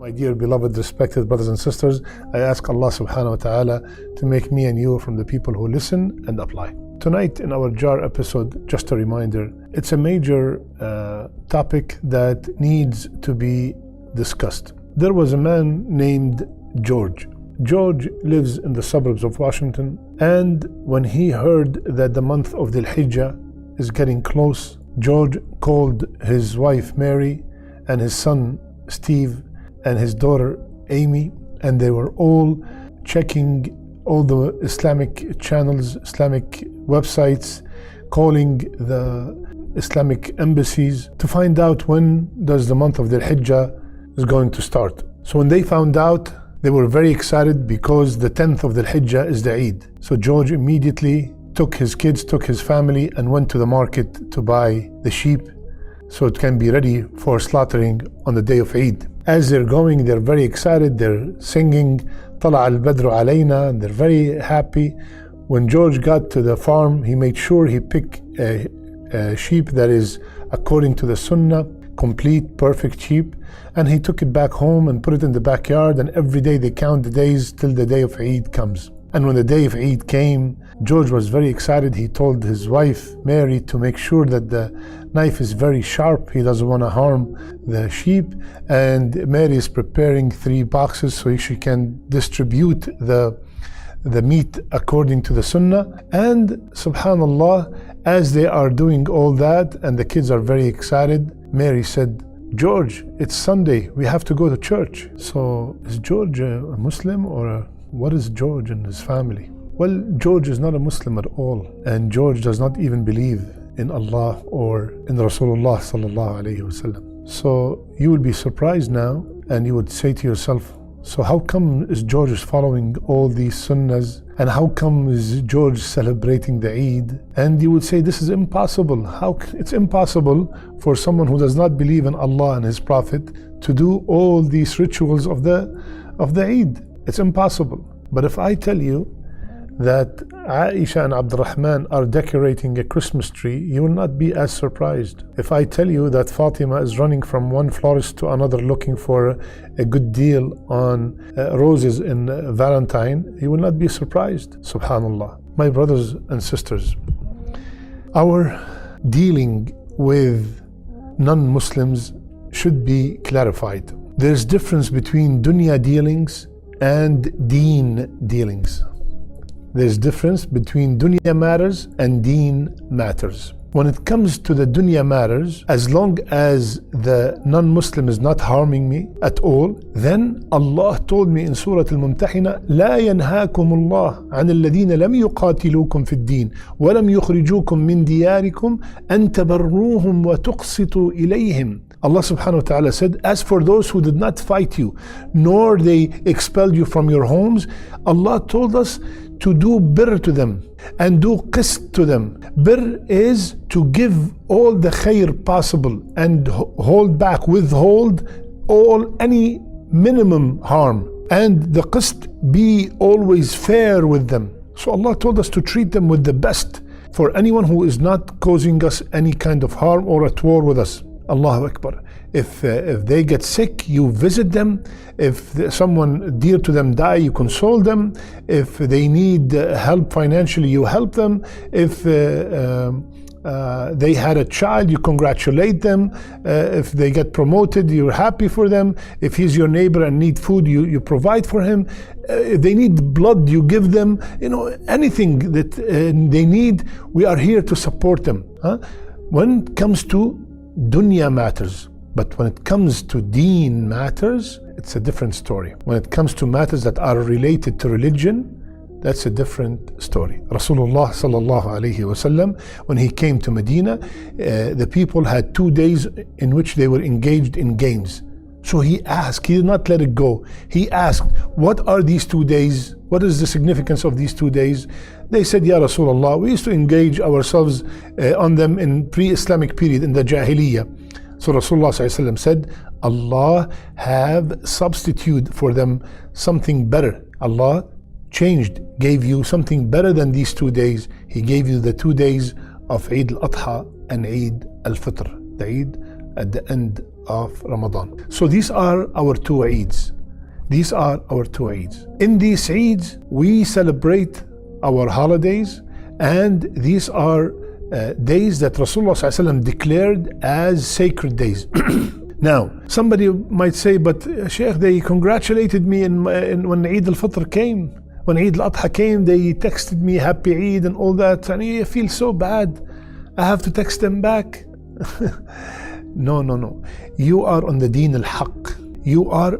My dear beloved respected brothers and sisters, I ask Allah subhanahu wa ta'ala to make me and you from the people who listen and apply. Tonight in our jar episode, just a reminder, it's a major topic that needs to be discussed. There was a man named George. George lives in the suburbs of Washington, and when he heard that the month of Dhul Hijjah is getting close, George called his wife Mary and his son Steve and his daughter Amy, and they were all checking all the Islamic channels, Islamic websites, calling the Islamic embassies to find out when does the month of Dhul Hijjah is going to start. So when they found out, they were very excited because the 10th of Dhul Hijjah is the Eid. So George immediately took his kids, took his family, and went to the market to buy the sheep so it can be ready for slaughtering on the day of Eid. As they're going, they're very excited, they're singing طلع البدر علينا, and they're very happy. When George got to the farm, he made sure he picked a sheep that is according to the Sunnah, complete, perfect sheep, and he took it back home and put it in the backyard, and every day they count the days till the day of Eid comes. And when the day of Eid came, George was very excited. He told his wife, Mary, to make sure that the knife is very sharp. He doesn't want to harm the sheep. And Mary is preparing 3 boxes so she can distribute the meat according to the Sunnah. And subhanallah, as they are doing all that and the kids are very excited, Mary said, George, it's Sunday, we have to go to church. So is George a Muslim, or what is George and his family? Well, George is not a Muslim at all, and George does not even believe in Allah or in Rasulullah sallallahu alayhi wasallam. So you would be surprised now, and you would say to yourself, so how come is George following all these sunnahs, and how come is George celebrating the Eid? And you would say, this is impossible. It's impossible for someone who does not believe in Allah and His Prophet to do all these rituals of the Eid. It's impossible. But if I tell you that Aisha and Abdurrahman are decorating a Christmas tree, you will not be as surprised. If I tell you that Fatima is running from one florist to another looking for a good deal on roses in Valentine, you will not be surprised. Subhanallah. My brothers and sisters, our dealing with non-Muslims should be clarified. There's difference between dunya dealings and deen dealings. There's difference between dunya matters and deen matters. When it comes to the dunya matters, as long as the non-Muslim is not harming me at all, then Allah told me in Surah Al-Mumtahina, لا ينهاكم الله عن الذين لم يقاتلوكم في الدين ولم يخرجوكم من دياركم أن تبروهم وتقسطوا إليهم. Allah subhanahu wa ta'ala said, as for those who did not fight you, nor they expelled you from your homes, Allah told us to do birr to them and do qist to them. Birr is to give all the khair possible and hold back, withhold any minimum harm. And the qist, be always fair with them. So Allah told us to treat them with the best for anyone who is not causing us any kind of harm or at war with us. Allahu Akbar. If they get sick, you visit them. If someone dear to them die, you console them. If they need help financially, you help them. If they had a child, you congratulate them. If they get promoted, you're happy for them. If he's your neighbor and need food, you provide for him. If they need blood, you give them. Anything that they need, we are here to support them. When it comes to dunya matters, but when it comes to deen matters, it's a different story. When it comes to matters that are related to religion, that's a different story. Rasulullah sallallahu alayhi wasallam, when he came to Medina, the people had 2 days in which they were engaged in games. So he asked, he did not let it go. He asked, what are these 2 days? What is the significance of these 2 days? They said, Ya Rasulullah, we used to engage ourselves on them in pre-Islamic period, in the Jahiliyyah. So Rasulullah said, Allah have substituted for them something better. Allah changed, gave you something better than these 2 days. He gave you the 2 days of Eid al-Adha and Eid al-Fitr, the Eid at the end of Ramadan. So these are our two Eids. These are our two Eids. In these Eids, we celebrate our holidays, and these are days that Rasulullah ﷺ declared as sacred days. Now, somebody might say, but Sheikh, they congratulated me when Eid al-Fitr came. When Eid al-Adha came, they texted me Happy Eid and all that, and I feel so bad. I have to text them back. No. You are on the deen al-haq. You are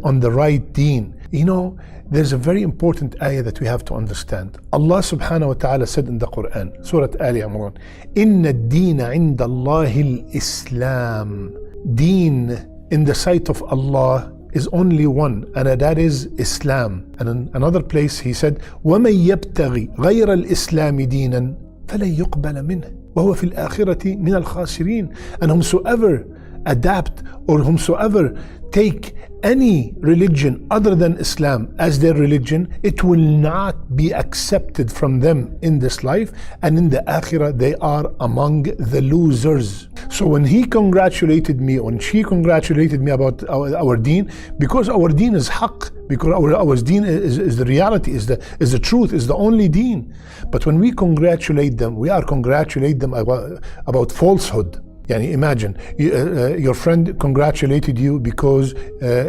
on the right deen. You know, there's a very important ayah that we have to understand. Allah subhanahu wa ta'ala said in the Quran, Surah Ali Imran, Inna ad-deena inda Allahi al-Islam. Deen in the sight of Allah is only one, and that is Islam. And in another place he said, وَمَن يَبْتَغِ غَيْرَ الْإِسْلَامِ دِينًا فَلَن يُقْبَلَ مِنْهُ وَهُوَ فِي الْآخِرَةِ مِنَ الْخَاسِرِينَ. And whomsoever adapt or whomsoever take any religion other than Islam as their religion, it will not be accepted from them in this life, and in the Akhirah they are among the losers. So when he congratulated me, when she congratulated me about our deen, because our deen is haqq, because our deen is the reality, is the truth, is the only deen. But when we congratulate them, we are congratulating them about falsehood. Yani imagine, your friend congratulated you because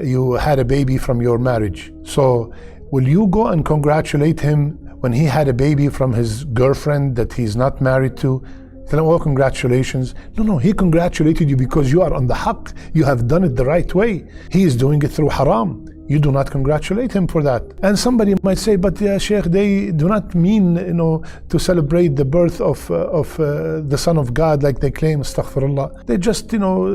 you had a baby from your marriage. So will you go and congratulate him when he had a baby from his girlfriend that he's not married to? Tell him, oh, congratulations. No, he congratulated you because you are on the haqq. You have done it the right way. He is doing it through haram. You do not congratulate him for that. And somebody might say, but Sheikh, they do not mean, to celebrate the birth of the Son of God like they claim, astaghfirullah. They're just,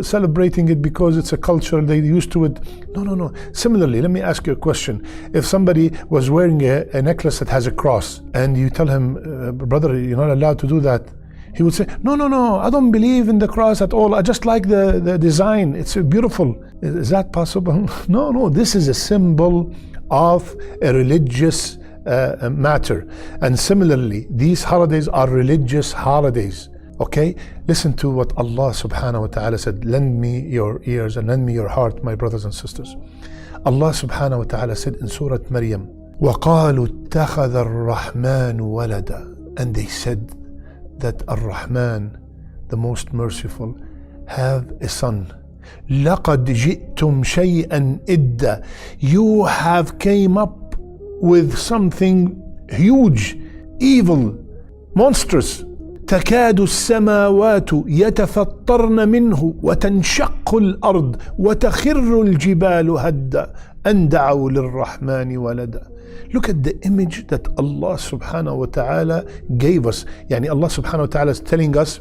celebrating it because it's a culture, they're used to it. No. Similarly, let me ask you a question. If somebody was wearing a necklace that has a cross, and you tell him, brother, you're not allowed to do that, he would say, no, I don't believe in the cross at all. I just like the design. It's beautiful. Is that possible? No, this is a symbol of a religious matter. And similarly, these holidays are religious holidays. Okay? Listen to what Allah subhanahu wa ta'ala said. Lend me your ears and lend me your heart, my brothers and sisters. Allah subhanahu wa ta'ala said in Surah Maryam, وَقَالُوا اتَّخَذَ الرَّحْمَنُ وَلَدًا. And they said that Ar-Rahman, the most merciful, have a son. لَقَدْ جِئْتُمْ شَيْئًا إِدًّا. You have came up with something huge, evil, monstrous. تكاد السماوات يتفطرن منه وتنشق الأرض وتخر الجبال هدا أن دعوا للرحمن ولدا. Look at the image that Allah subhanahu wa ta'ala gave us. Yani Allah subhanahu wa ta'ala is telling us,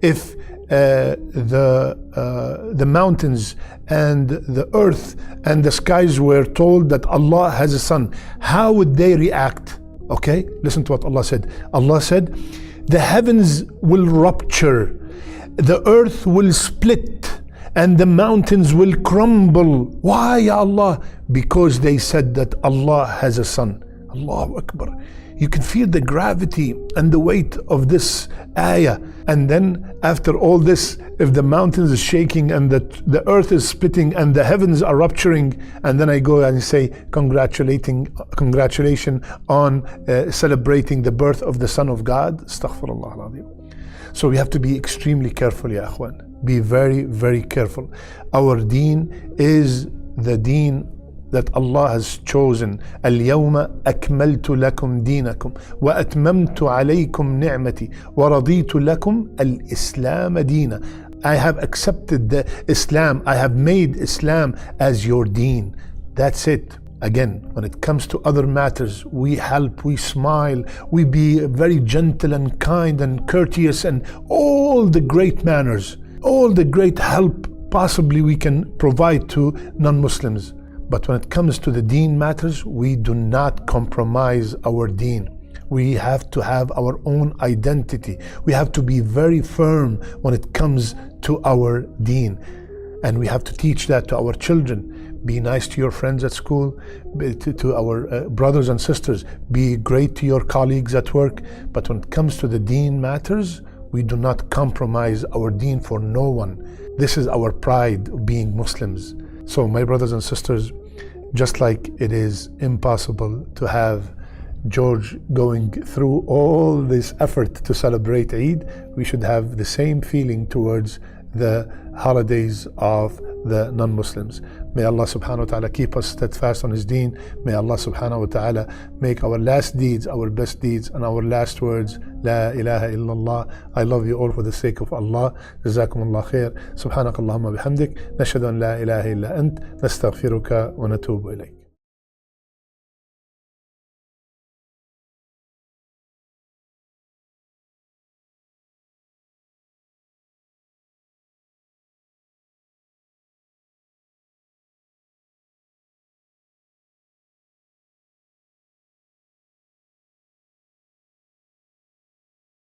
if the mountains and the earth and the skies were told that Allah has a son, how would they react? Okay, listen to what Allah said. Allah said, the heavens will rupture, the earth will split, and the mountains will crumble. Why, Ya Allah? Because they said that Allah has a son. Allahu Akbar. You can feel the gravity and the weight of this ayah. And then after all this, if the mountains is shaking and the earth is splitting and the heavens are rupturing, and then I go and say congratulations on celebrating the birth of the Son of God. Astaghfirullah al-Azim. So we have to be extremely careful, ya akhwan. Be very, very careful. Our deen is the deen that Allah has chosen. اليوم أكملت لكم دينكم وأتممت عليكم نعمتي ورضيت لكم الإسلام دينا. I have accepted the Islam. I have made Islam as your deen. That's it. Again, when it comes to other matters, we help, we smile, we be very gentle and kind and courteous and all the great manners, all the great help possibly we can provide to non-Muslims. But when it comes to the deen matters, we do not compromise our deen. We have to have our own identity. We have to be very firm when it comes to our deen. And we have to teach that to our children. Be nice to your friends at school, to our brothers and sisters. Be great to your colleagues at work. But when it comes to the deen matters, We do not compromise our deen for no one. This is our pride of being Muslims. So my brothers and sisters, just like it is impossible to have George going through all this effort to celebrate Eid, we should have the same feeling towards the holidays of the non-Muslims. May Allah subhanahu wa ta'ala keep us steadfast on His deen. May Allah subhanahu wa ta'ala make our last deeds our best deeds and our last words La ilaha illallah. I love you all for the sake of Allah. Jazakumullah khair. Subhanakallahumma bihamdik. Nashhadu an la ilaha illa ant. Nastaghfiruka wa natubu ilayk.